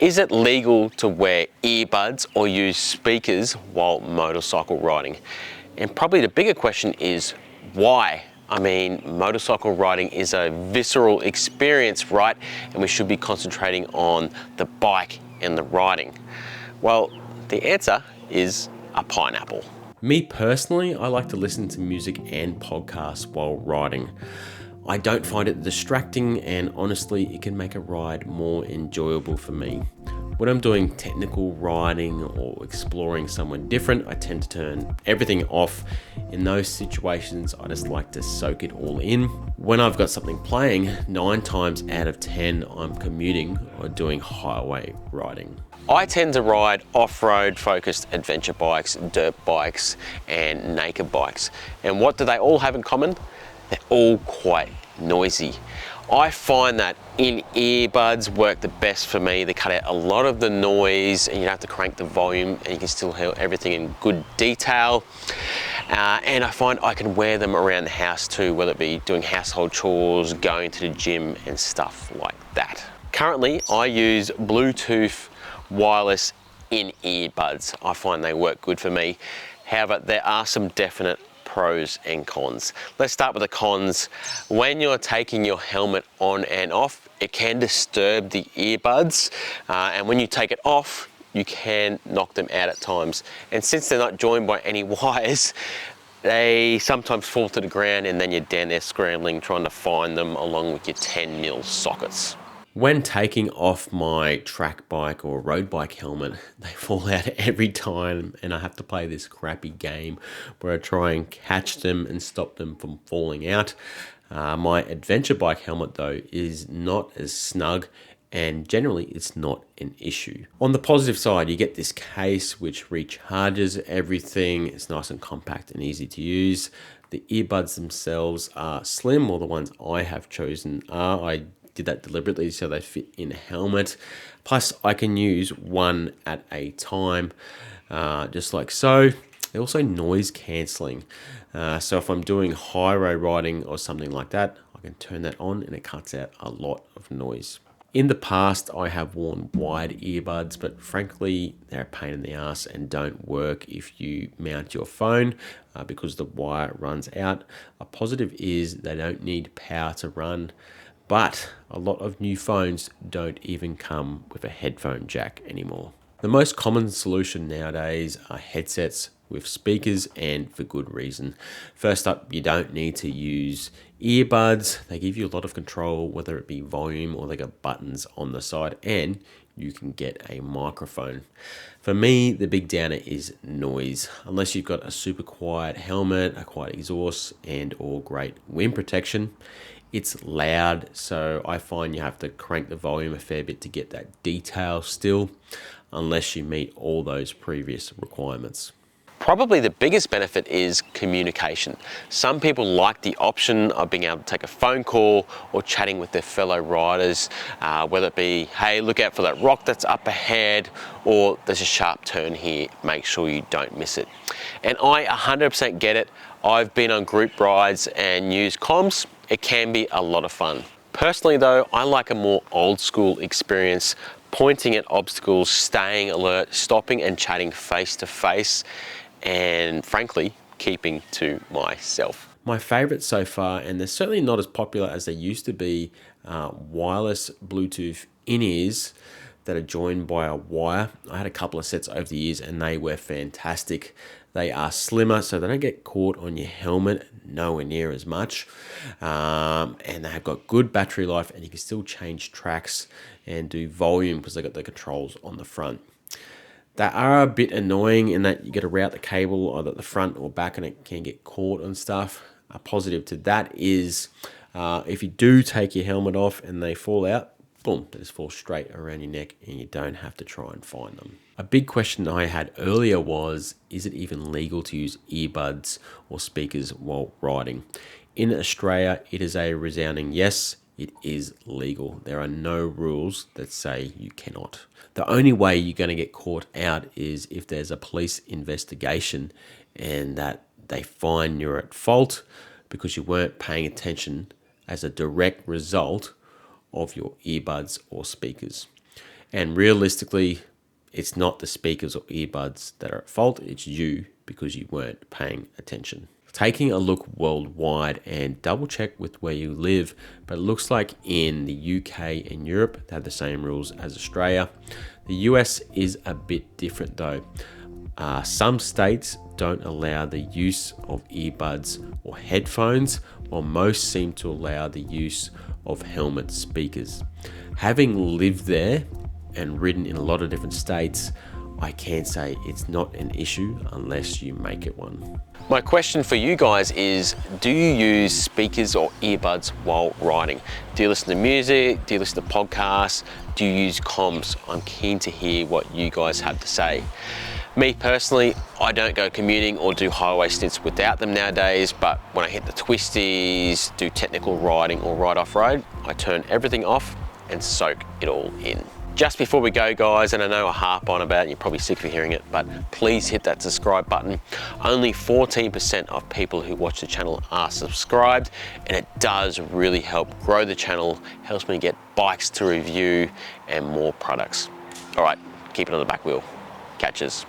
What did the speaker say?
Is it legal to wear earbuds or use speakers while motorcycle riding? And probably the bigger question is why? I mean, motorcycle riding is a visceral experience, right? And we should be concentrating on the bike and the riding. Well, the answer is a pineapple. Me personally, I like to listen to music and podcasts while riding. I don't find it distracting, and honestly, it can make a ride more enjoyable for me. When I'm doing technical riding or exploring somewhere different, I tend to turn everything off. In those situations, I just like to soak it all in. When I've got something playing, 9 times out of 10, I'm commuting or doing highway riding. I tend to ride off-road focused adventure bikes, dirt bikes, and naked bikes. And what do they all have in common? They're all quite noisy. I find that in-earbuds work the best for me. They cut out a lot of the noise and you don't have to crank the volume and you can still hear everything in good detail. And I find I can wear them around the house too, whether it be doing household chores, going to the gym and stuff like that. Currently, I use Bluetooth wireless in-earbuds. I find they work good for me. However, there are some definite pros and cons. Let's start with the cons. When you're taking your helmet on and off, it can disturb the earbuds, and when you take it off, you can knock them out at times. And since they're not joined by any wires, they sometimes fall to the ground and then you're down there scrambling trying to find them along with your 10mm sockets. When taking off my track bike or road bike helmet, they fall out every time and I have to play this crappy game where I try and catch them and stop them from falling out. My adventure bike helmet though is not as snug and generally it's not an issue. On the positive side, you get this case which recharges everything. It's nice and compact and easy to use. The earbuds themselves are slim, or the ones I have chosen are. I did that deliberately so they fit in a helmet. Plus I can use one at a time, just like so. They're also noise cancelling. So if I'm doing high road riding or something like that, I can turn that on and it cuts out a lot of noise. In the past, I have worn wired earbuds, but frankly, they're a pain in the ass and don't work if you mount your phone because the wire runs out. A positive is they don't need power to run. But a lot of new phones don't even come with a headphone jack anymore. The most common solution nowadays are headsets with speakers, and for good reason. First up, you don't need to use earbuds. They give you a lot of control, whether it be volume or they got buttons on the side, and you can get a microphone. For me, the big downer is noise. Unless you've got a super quiet helmet, a quiet exhaust, and or great wind protection, it's loud, so I find you have to crank the volume a fair bit to get that detail still, unless you meet all those previous requirements. Probably the biggest benefit is communication. Some people like the option of being able to take a phone call or chatting with their fellow riders, whether it be, hey, look out for that rock that's up ahead, or there's a sharp turn here, make sure you don't miss it. And I 100% get it. I've been on group rides and used comms. It can be a lot of fun. Personally though, I like a more old school experience, pointing at obstacles, staying alert, stopping and chatting face to face, and frankly, keeping to myself. My favorite so far, and they're certainly not as popular as they used to be, wireless Bluetooth in-ears that are joined by a wire. I had a couple of sets over the years and they were fantastic. They are slimmer, so they don't get caught on your helmet, nowhere near as much. And they have got good battery life, and you can still change tracks and do volume because they've got the controls on the front. They are a bit annoying in that you got to route the cable either at the front or back and it can get caught on stuff. A positive to that is if you do take your helmet off and they fall out, boom, they just fall straight around your neck and you don't have to try and find them. A big question I had earlier was, is it even legal to use earbuds or speakers while riding? In Australia, it is a resounding yes, it is legal. There are no rules that say you cannot. The only way you're going to get caught out is if there's a police investigation and that they find you're at fault because you weren't paying attention as a direct result of your earbuds or speakers. And realistically, it's not the speakers or earbuds that are at fault, it's you because you weren't paying attention. Taking a look worldwide and double check with where you live, but it looks like in the UK and Europe, they have the same rules as Australia. The US is a bit different though. Some states don't allow the use of earbuds or headphones, while most seem to allow the use of helmet speakers. Having lived there and ridden in a lot of different states, I can say it's not an issue unless you make it one. My question for you guys is, do you use speakers or earbuds while riding? Do you listen to music? Do you listen to podcasts? Do you use comms? I'm keen to hear what you guys have to say. Me personally, I don't go commuting or do highway stints without them nowadays, but when I hit the twisties, do technical riding or ride off-road, I turn everything off and soak it all in. Just before we go, guys, and I know I harp on about it, you're probably sick of hearing it, but please hit that subscribe button. Only 14% of people who watch the channel are subscribed, and it does really help grow the channel, helps me get bikes to review and more products. All right, keep it on the back wheel. Catches.